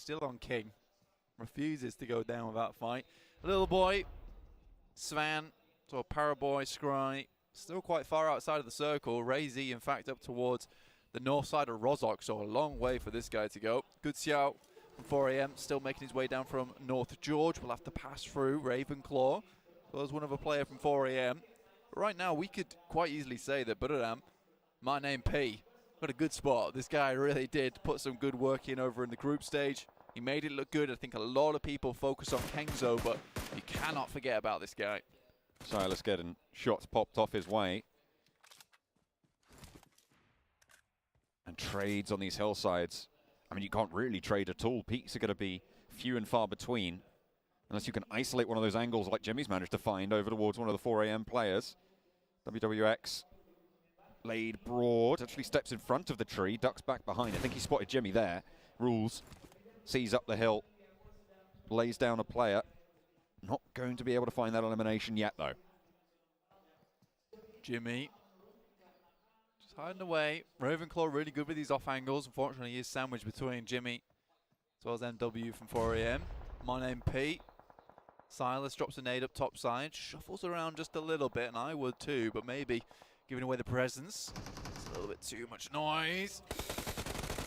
still on King. Refuses to go down without fight. Little boy, Svan, so Paraboy, Scry, still quite far outside of the circle. Razy, in fact, up towards the north side of Rozok, so a long way for this guy to go. Good Xiao from 4am, still making his way down from North George. We'll have to pass through Ravenclaw. Well, there's one other player from 4am. But right now, we could quite easily say that Boombaam, my name P, got a good spot. This guy really did put some good work in over in the group stage. He made it look good. I think a lot of people focus on Kengzo, but you cannot forget about this guy. Silas getting shots popped off his way. And trades on these hillsides. I mean, you can't really trade at all. Peaks are going to be few and far between. Unless you can isolate one of those angles like Jimmy's managed to find over towards one of the 4am players. WWX laid broad. Actually steps in front of the tree. Ducks back behind. I think he spotted Jimmy there. Rules. Sees up the hill. Lays down a player. Not going to be able to find that elimination yet, though. Jimmy. Just hiding away. Ravenclaw really good with these off angles. Unfortunately, he is sandwiched between Jimmy as well as MW from 4am. My name P. Silas drops a nade up top side. Shuffles around just a little bit, and I would too, but maybe giving away the presence. It's a little bit too much noise.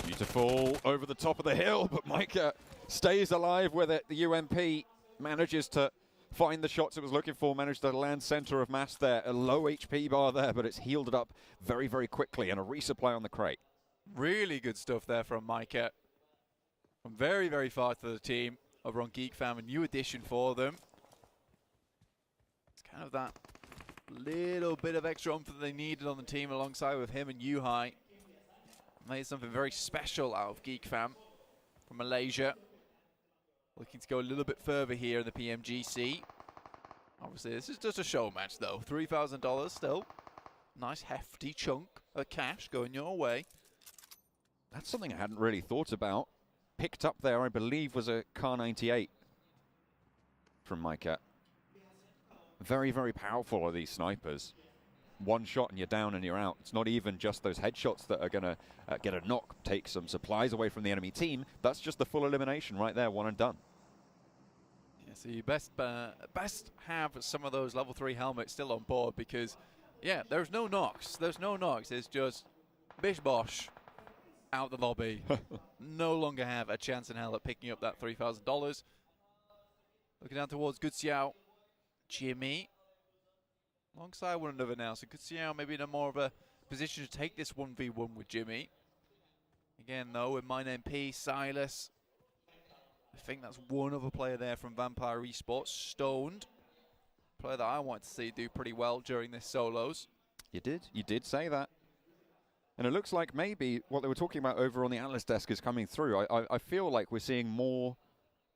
Beautiful over the top of the hill, but Micah stays alive with it. The UMP manages to find the shots it was looking for, managed to land center of mass there. A low HP bar there, but it's healed it up very, very quickly, and a resupply on the crate. Really good stuff there from Micah. From very, very far to the team over on Geek Fam, a new addition for them. It's kind of that little bit of extra oomph that they needed on the team alongside with him and Yuhai. Made something very special out of Geek Fam from Malaysia. Looking to go a little bit further here in the PMGC. Obviously, this is just a show match, though. $3,000 still. Nice hefty chunk of cash going your way. That's something I hadn't really thought about. Picked up there, I believe, was a Car 98 from Micah. Very, very powerful are these snipers. One shot and you're down and you're out. It's not even just those headshots that are going to get a knock, take some supplies away from the enemy team. That's just the full elimination right there, one and done. Yeah, so you best have some of those level 3 helmets still on board because, yeah, there's no knocks. There's no knocks. It's just bish bosh out the lobby. No longer have a chance in hell at picking up that $3,000. Looking down towards Good Xiao. Jimmy. Alongside one another now, so Good Xiao maybe in a more of a position to take this 1v1 with Jimmy. Again, though, with my name P, Silas. I think that's one other player there from Vampire Esports, Stoned. Player that I want to see do pretty well during this solos. You did say that. And it looks like maybe what they were talking about over on the analyst desk is coming through. I feel like we're seeing more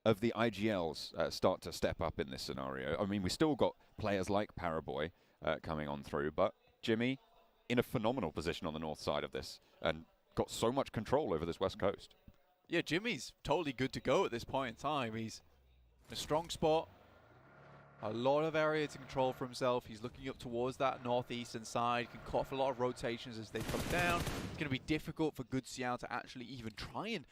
of the IGLs start to step up in this scenario. I mean, we still got players like Paraboy coming on through, but Jimmy in a phenomenal position on the north side of this and got so much control over this west coast. Yeah, Jimmy's totally good to go at this point in time. He's in a strong spot, a lot of area to control for himself. He's looking up towards that northeastern side, can cut off a lot of rotations as they come down. It's going to be difficult for Good Xiao to actually even try and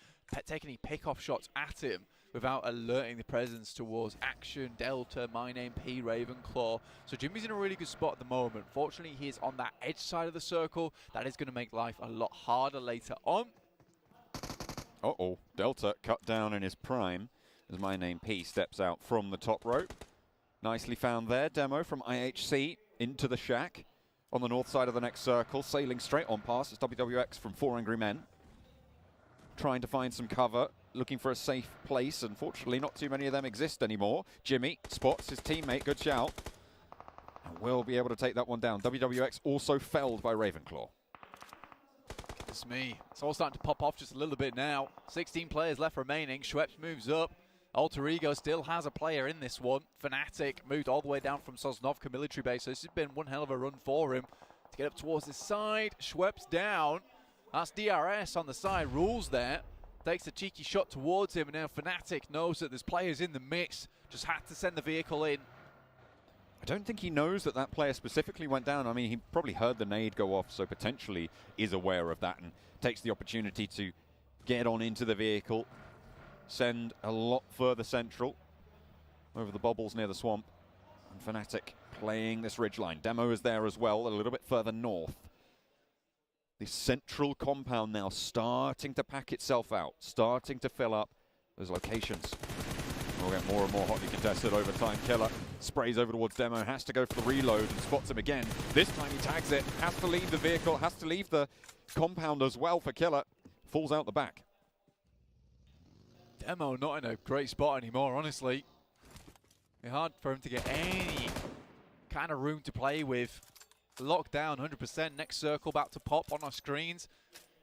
take any pick-off shots at him without alerting the presence towards Action, Delta, My Name P, Ravenclaw. So Jimmy's in a really good spot at the moment. Fortunately, he is on that edge side of the circle. That is going to make life a lot harder later on. Uh-oh, Delta cut down in his prime as My Name P steps out from the top rope. Nicely found there, demo from IHC into the shack on the north side of the next circle, sailing straight on past. It's WWX from 4 Angry Men. Trying to find some cover, looking for a safe place. Unfortunately, not too many of them exist anymore. Jimmy spots his teammate, good shout. And will be able to take that one down. WWX also felled by Ravenclaw. Goodness me. It's all starting to pop off just a little bit now. 16 players left remaining. Schweppes moves up. Alter Ego still has a player in this one. Fnatic moved all the way down from Sosnovka military base, so this has been one hell of a run for him. To get up towards this side, Schweppes down. That's DRS on the side, Rules there. Takes a cheeky shot towards him, and now Fnatic knows that there's players in the mix. Just had to send the vehicle in. I don't think he knows that that player specifically went down. I mean, he probably heard the nade go off, so potentially is aware of that and takes the opportunity to get on into the vehicle. send a lot further central over the bubbles near the swamp. And Fnatic playing this ridgeline. Demo is there as well, a little bit further north. The central compound now starting to pack itself out, starting to fill up those locations. We'll get more and more hotly contested over time. Killer sprays over towards Demo, has to go for the reload and spots him again. This time he tags it, has to leave the vehicle, has to leave the compound as well for Killer. Falls out the back. Demo not in a great spot anymore, honestly. It's hard for him to get any kind of room to play with. Locked down 100%. Next circle about to pop on our screens.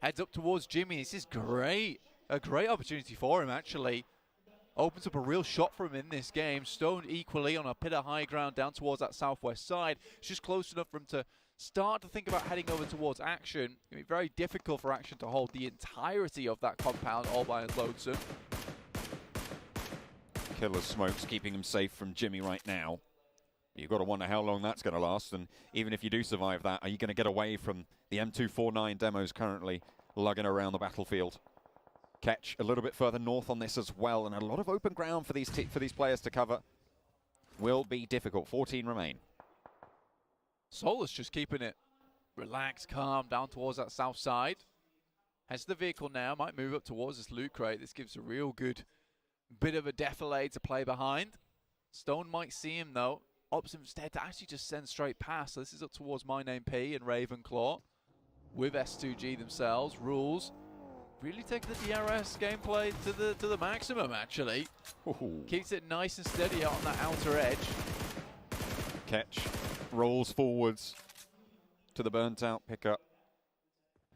Heads up towards Jimmy. This is great. A great opportunity for him, actually. Opens up a real shot for him in this game. Stoned equally on a bit of high ground down towards that southwest side. It's just close enough for him to start to think about heading over towards Action. It's going to be very difficult for Action to hold the entirety of that compound all by his lonesome. Killer's smokes keeping him safe from Jimmy right now. You've got to wonder how long that's going to last, and even if you do survive that, are you going to get away from the M249 Demos currently lugging around the battlefield? Catch a little bit further north on this as well, and a lot of open ground for these players to cover. Will be difficult. 14 remain. Solus just keeping it relaxed, calm, down towards that south side. Heads to the vehicle now, might move up towards this loot crate. This gives a real good bit of a defilade to play behind. Stone might see him though. Opts instead to actually just send straight past. So this is up towards My Name P and Ravenclaw with S2G themselves. Rules really taking the DRS gameplay to the maximum, actually. Ooh. Keeps it nice and steady out on that outer edge. Catch rolls forwards to the burnt out pickup.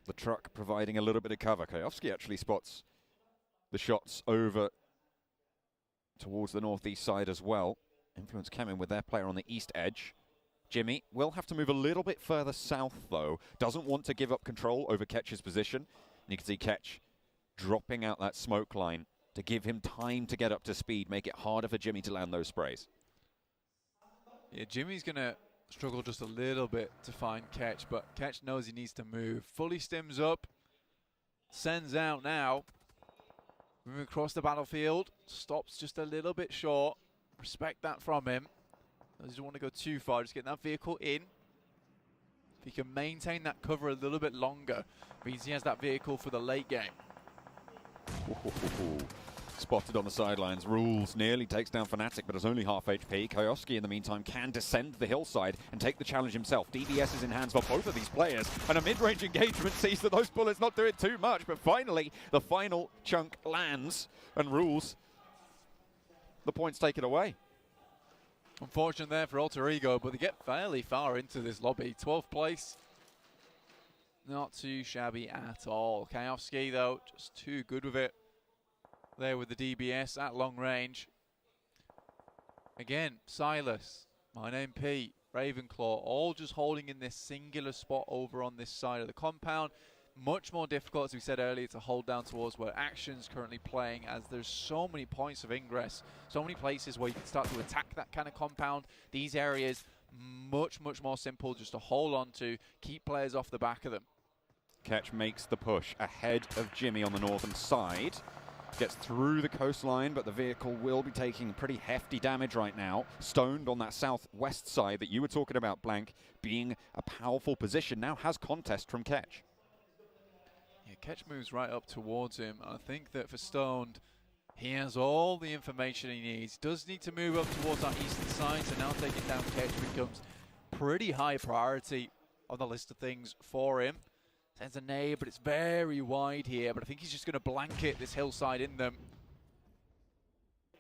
The truck providing a little bit of cover. Kayovsky actually spots the shots over towards the northeast side as well. Influence coming with their player on the east edge. Jimmy will have to move a little bit further south though. Doesn't want to give up control over Ketch's position. And you can see Ketch dropping out that smoke line to give him time to get up to speed, make it harder for Jimmy to land those sprays. Yeah, Jimmy's going to struggle just a little bit to find Ketch, but Ketch knows he needs to move. Fully stims up, sends out now. Moving across the battlefield, stops just a little bit short. Respect that from him. Doesn't want to go too far, just getting that vehicle in. If he can maintain that cover a little bit longer, means he has that vehicle for the late game. Spotted on the sidelines. Rules nearly takes down Fnatic, but is only half HP. Kayovsky, in the meantime, can descend the hillside and take the challenge himself. DBS is in hands for both of these players, and a mid-range engagement sees that those bullets not doing too much, but finally, the final chunk lands, and Rules, the points taken away. Unfortunate there for Alter Ego, but they get fairly far into this lobby. 12th place. Not too shabby at all. Kayovsky, though, just too good with it. There with the DBS at long range. Again, Silas, My Name P, Ravenclaw, all just holding in this singular spot over on this side of the compound. Much more difficult, as we said earlier, to hold down towards where Action's currently playing, as there's so many points of ingress, so many places where you can start to attack that kind of compound. These areas, much more simple just to hold on to, keep players off the back of them. Ketch makes the push ahead of Jimmy on the northern side. Gets through the coastline, but the vehicle will be taking pretty hefty damage right now. Stoned on that southwest side that you were talking about, Blank, being a powerful position, now has contest from Ketch. Yeah, Ketch moves right up towards him. I think that for Stoned, he has all the information he needs. Does need to move up towards our eastern side, so now taking down Ketch becomes pretty high priority on the list of things for him. Sends a nade, but it's very wide here, but I think he's just going to blanket this hillside in them.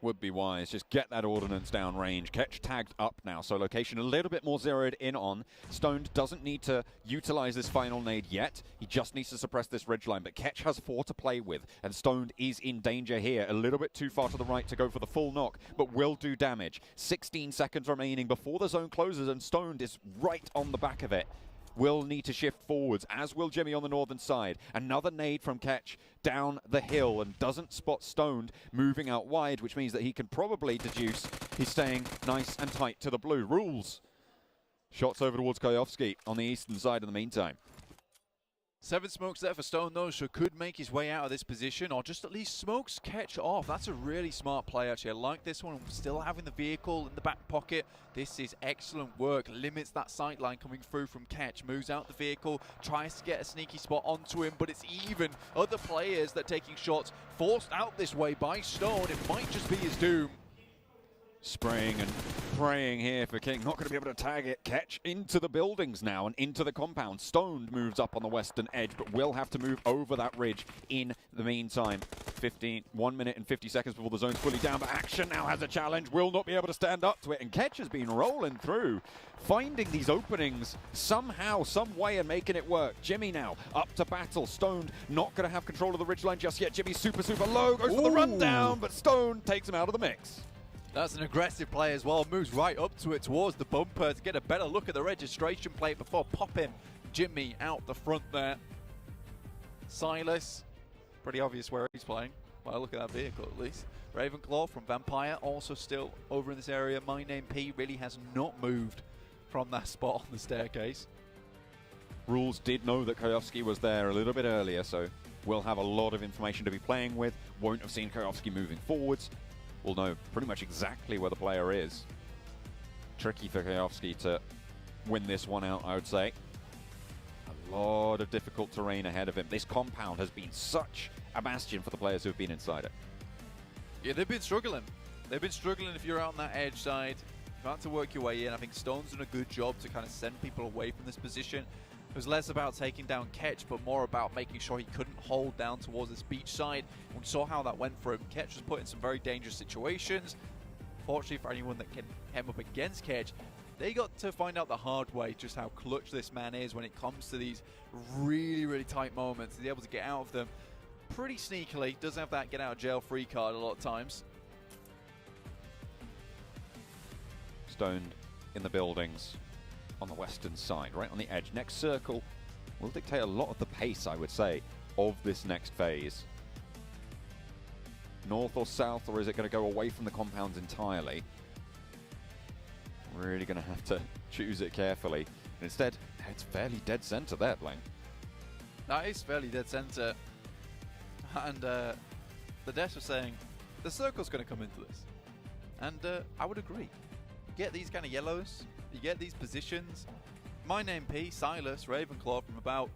Would be wise, just get that ordnance down range. Ketch tagged up now, so location a little bit more zeroed in on. Stoned doesn't need to utilize this final nade yet. He just needs to suppress this ridgeline, but Ketch has 4 to play with, and Stoned is in danger here. A little bit too far to the right to go for the full knock, but will do damage. 16 seconds remaining before the zone closes, and Stoned is right on the back of it. Will need to shift forwards, as will Jimmy on the northern side. Another nade from Ketch down the hill, and doesn't spot Stoned moving out wide, which means that he can probably deduce he's staying nice and tight to the blue. Rules. Shots over towards Kayovsky on the eastern side in the meantime. 7 smokes there for Stone, though, so could make his way out of this position, or just at least smokes catch off. That's a really smart play, actually. I like this one. Still having the vehicle in the back pocket. This is excellent work. Limits that sight line coming through from Catch. Moves out the vehicle, tries to get a sneaky spot onto him, but it's even other players that are taking shots. Forced out this way by Stone. It might just be his doom. Spraying and praying here for King. Not going to be able to tag it. Catch into the buildings now and into the compound. Stoned moves up on the western edge, but will have to move over that ridge in the meantime. 1 minute and 50 seconds before the zone's fully down, but Action now has a challenge. Will not be able to stand up to it, and Catch has been rolling through, finding these openings somehow, some way, and making it work. Jimmy now up to battle. Stoned not going to have control of the ridgeline just yet. Jimmy's super low, goes for the rundown, but Stoned takes him out of the mix. That's an aggressive play as well. Moves right up to it towards the bumper to get a better look at the registration plate before popping Jimmy out the front there. Silas, pretty obvious where he's playing. Well, look at that vehicle at least. Ravenclaw from Vampire also still over in this area. My Name P really has not moved from that spot on the staircase. Rules did know that Kayovsky was there a little bit earlier, so we'll have a lot of information to be playing with. Won't have seen Kayovsky moving forwards. We'll know pretty much exactly where the player is. Tricky for Kayovsky to win this one out, I would say. A lot of difficult terrain ahead of him. This compound has been such a bastion for the players who have been inside it. Yeah, they've been struggling. They've been struggling if you're out on that edge side. You've had to work your way in. I think Stone's done a good job to kind of send people away from this position. It was less about taking down Ketch, but more about making sure he couldn't hold down towards this beach side. We saw how that went for him. Ketch was put in some very dangerous situations. Fortunately for anyone that can hem up against Ketch, they got to find out the hard way just how clutch this man is when it comes to these really tight moments. He's able to get out of them pretty sneakily. Does have that get out of jail free card a lot of times. Stoned in the buildings on the western side, right on the edge. Next circle will dictate a lot of the pace, I would say, of this next phase. North or south, or is it going to go away from the compounds entirely? Really going to have to choose it carefully. And instead, it's fairly dead center there, Blaine. That is fairly dead center. And the devs were saying, the circle's going to come into this. And I would agree. You get these kind of yellows, you get these positions. My Name P, Silas, Ravenclaw from about,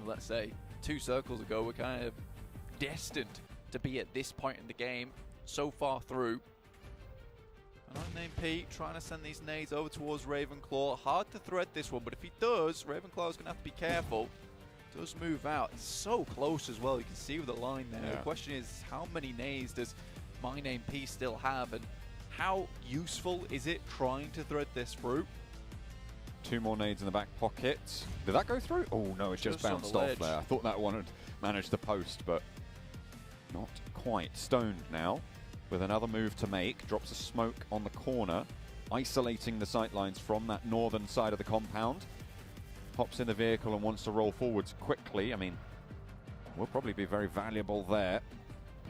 let's say, 2 circles ago were kind of destined to be at this point in the game so far through. And My Name P trying to send these nades over towards Ravenclaw. Hard to thread this one, but if he does, Ravenclaw's going to have to be careful. Does move out. It's so close as well. You can see with the line there. Yeah. The question is, how many nades does My Name P still have? And how useful is it trying to thread this through? 2 more nades in the back pocket. Did that go through? Oh no, it just bounced off there. I thought that one had managed to post, but not quite. Stoned now with another move to make. Drops a smoke on the corner, isolating the sightlines from that northern side of the compound. Hops in the vehicle and wants to roll forwards quickly. I mean, will probably be very valuable there.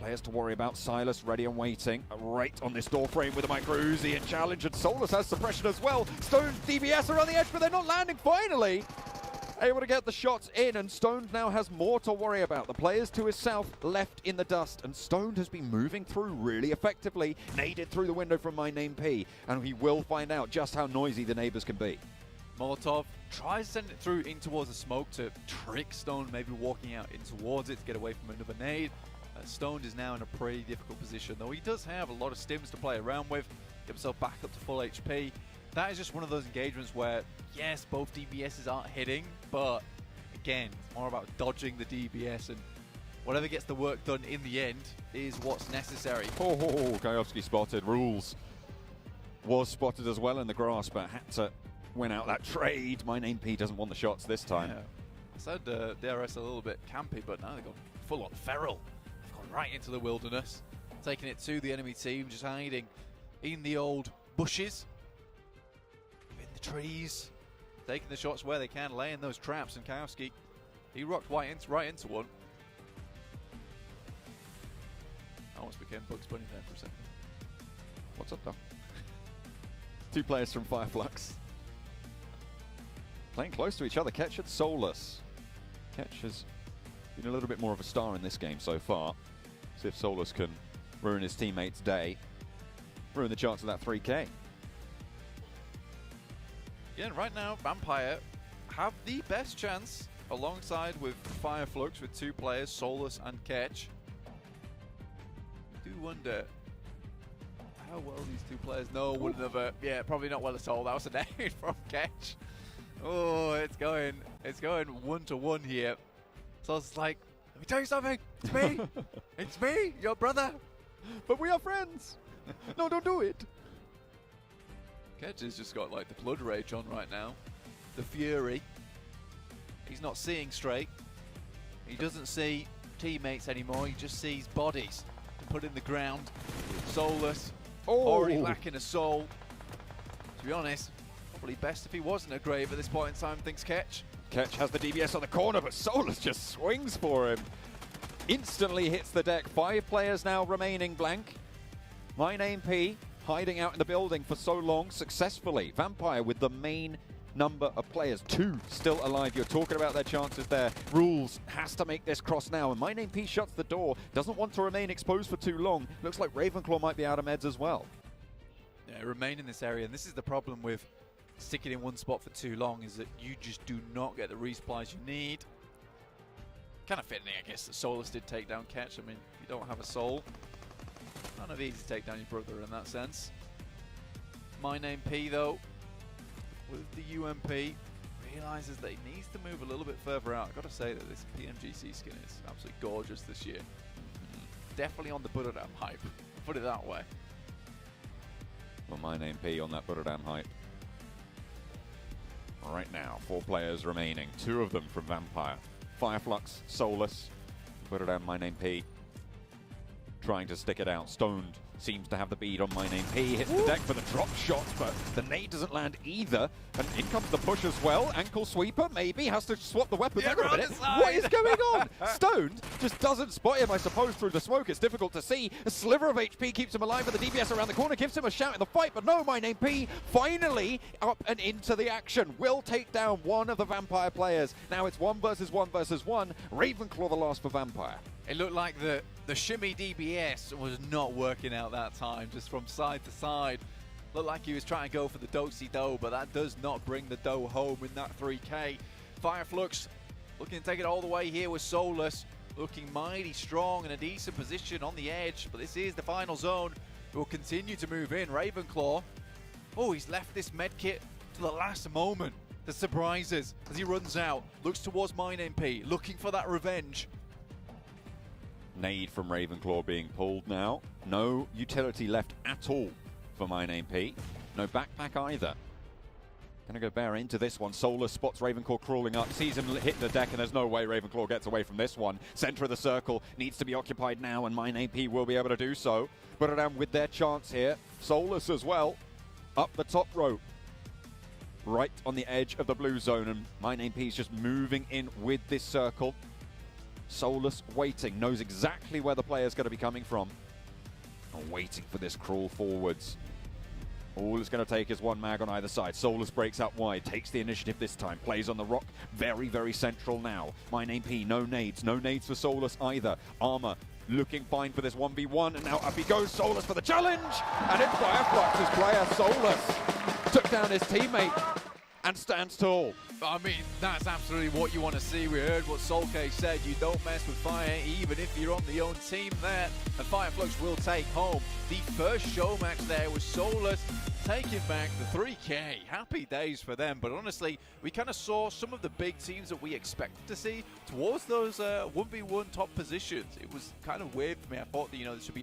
Players to worry about. Silas ready and waiting. Right on this door frame with a micro Uzi and challenge, and Solus has suppression as well. Stone DBS are on the edge, but they're not landing finally. Able to get the shots in, and Stoned now has more to worry about. The players to his south left in the dust, and Stoned has been moving through really effectively. Naded through the window from My Name P, and we will find out just how noisy the neighbors can be. Molotov tries to send it through in towards the smoke to trick Stone, maybe walking out in towards it to get away from another nade. Stoned is now in a pretty difficult position, though he does have a lot of stims to play around with. Get himself back up to full HP. That is just one of those engagements where, yes, both DBSs aren't hitting, but again, it's more about dodging the DBS, and whatever gets the work done in the end is what's necessary. Oh, Kayovsky spotted. Rules was spotted as well in the grass, but had to win out that trade. My Name P doesn't want the shots this time. Yeah. I said DRS a little bit campy, but now they've gone full on feral. They've gone right into the wilderness, taking it to the enemy team, just hiding in the old bushes, in the trees, taking the shots where they can, laying those traps, and Kayovsky, he rocked right into one. I almost became Bugs Bunny there for a second. What's up, though? 2 players from Fireflux. Playing close to each other. Ketch and Solus. Ketch has been a little bit more of a star in this game so far. See if Solus can ruin his teammates' day, ruin the chance of that 3K. Yeah, right now, Vampire have the best chance, alongside with Fireflux with 2 players, Solus and Ketch. I do wonder how well these 2 players know one another. Yeah, probably not well at all. That was a nade from Ketch. Oh, it's going 1-to-1 here. So it's like, let me tell you something. It's me. It's me, your brother. But we are friends. No, don't do it. Ketch has just got like the blood rage on right now. The fury. He's not seeing straight. He doesn't see teammates anymore. He just sees bodies put in the ground. Solus, already lacking a soul. To be honest, probably best if he wasn't a grave at this point in time, thinks Ketch. Ketch has the DBS on the corner, but Solus just swings for him. Instantly hits the deck. 5 players now remaining blank. My name P, hiding out in the building for so long successfully. Vampire with the main number of players, 2 still alive. You're talking about their chances there. Rules has to make this cross now, and My Name P shuts the door. Doesn't want to remain exposed for too long. Looks like Ravenclaw might be out of meds as well. Yeah, remain in this area, and this is the problem with sticking in one spot for too long, is that you just do not get the resupplies you need. Kind of fitting, I guess, that Solus did take down Ketch. I mean, you don't have a soul. Kind of easy to take down your brother in that sense. My Name P, though, with the UMP, realizes that he needs to move a little bit further out. I've got to say that this Pmgc skin is absolutely gorgeous this year. Definitely on the Boombaam hype, put it that way. Well, My Name P on that Boombaam hype. Right now, 4 players remaining, 2 of them from Vampire. Fireflux, Solus, Boombaam, My Name P. Trying to stick it out. Stoned seems to have the bead on My Name P. Hits the deck for the drop shot, but the nade doesn't land either. And in comes the push as well. Ankle sweeper, maybe. Has to swap the weapon. Yeah, Hang on a minute. What is going on? Stoned just doesn't spot him, I suppose, through the smoke. It's difficult to see. A sliver of HP keeps him alive, with the DBS around the corner gives him a shout in the fight. But no, My Name P finally up and into the action. Will take down one of the Vampire players. Now it's 1 versus 1 versus 1. Ravenclaw the last for Vampire. It looked like the shimmy DBS was not working out that time, just from side to side. Looked like he was trying to go for the do-si-do, but that does not bring the dough home in that 3K. Fireflux looking to take it all the way here with Solus, looking mighty strong in a decent position on the edge, but this is the final zone. It will continue to move in. Ravenclaw, oh, he's left this medkit to the last moment. The surprises as he runs out, looks towards My Name P, looking for that revenge. Nade from Ravenclaw being pulled now. No utility left at all for My Name P. No backpack either. Gonna go bear into this one. Solus spots Ravenclaw crawling up, sees him hit the deck, and there's no way Ravenclaw gets away from this one. Center of the circle needs to be occupied now, and My Name P will be able to do so. Boombaam with their chance here. Solus as well, up the top rope. Right on the edge of the blue zone, and My Name P is just moving in with this circle. Solus waiting, knows exactly where the player's going to be coming from. And waiting for this crawl forwards. All it's going to take is 1 mag on either side. Solus breaks out wide, takes the initiative this time, plays on the rock, very, very central now. My Name P, no nades for Solus either. Armor looking fine for this 1v1, and now up he goes, Solus for the challenge! And in Fireflux's player, Solus took down his teammate and stands tall. I mean, that's absolutely what you want to see. We heard what Solcase said. You don't mess with fire, even if you're on the own team there. And Fireflux will take home the first show match there with Solus taking back the 3K. Happy days for them. But honestly, we kind of saw some of the big teams that we expected to see towards those 1v1 top positions. It was kind of weird for me. I thought that, you know, this would be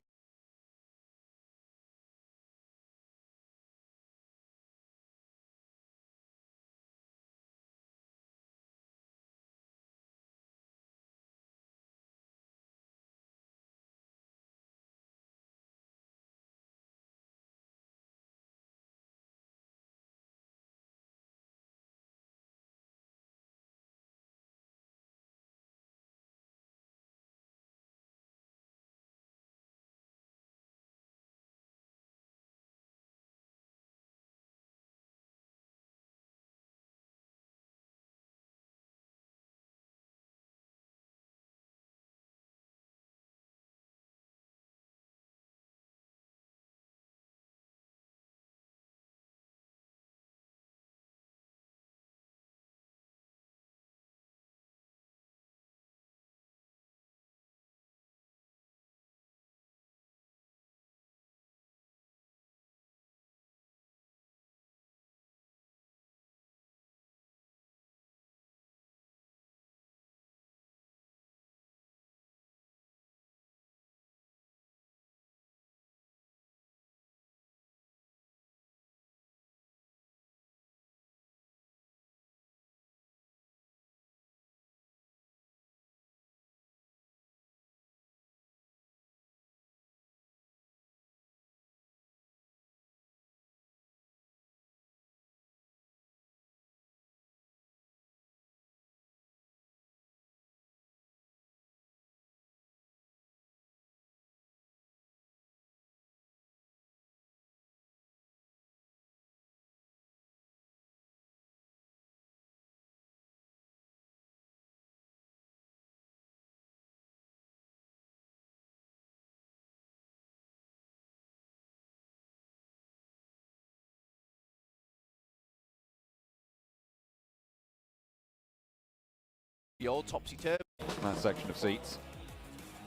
The old topsy-turvy. That section of seats.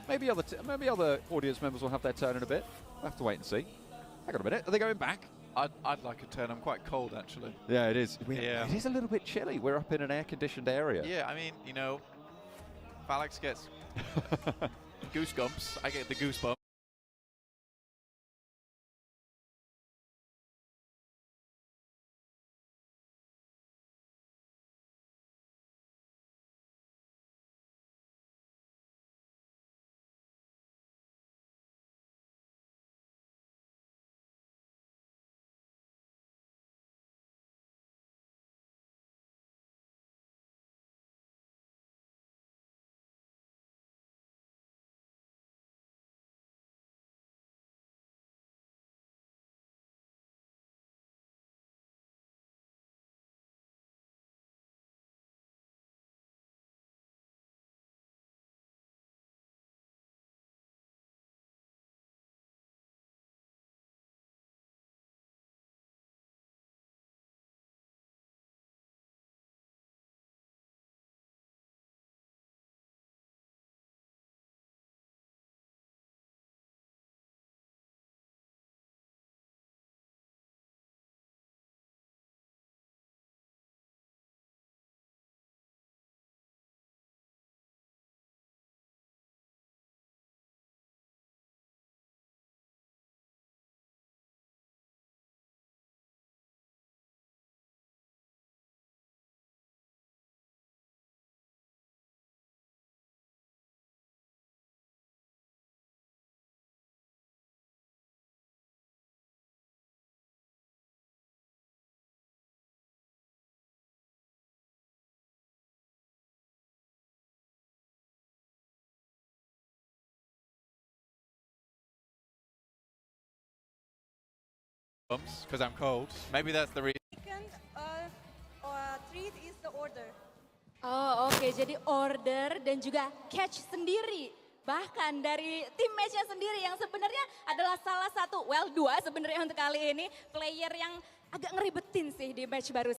Maybe other audience members will have their turn in a bit. We'll have to wait and see. Hang on a minute. Are they going back? I'd like a turn. I'm quite cold, actually. Yeah, it is. Yeah. It is a little bit chilly. We're up in an air-conditioned area. Yeah, I mean, you know, if Alex gets goosebumps, I get the goosebumps. Because I'm cold. Maybe that's the reason. Second, treat is the order. Oh oke, jadi order dan juga catch sendiri. Bahkan dari tim matchnya sendiri yang sebenarnya adalah salah satu, dua sebenarnya untuk kali ini. Player yang agak ngeribetin sih di match baru.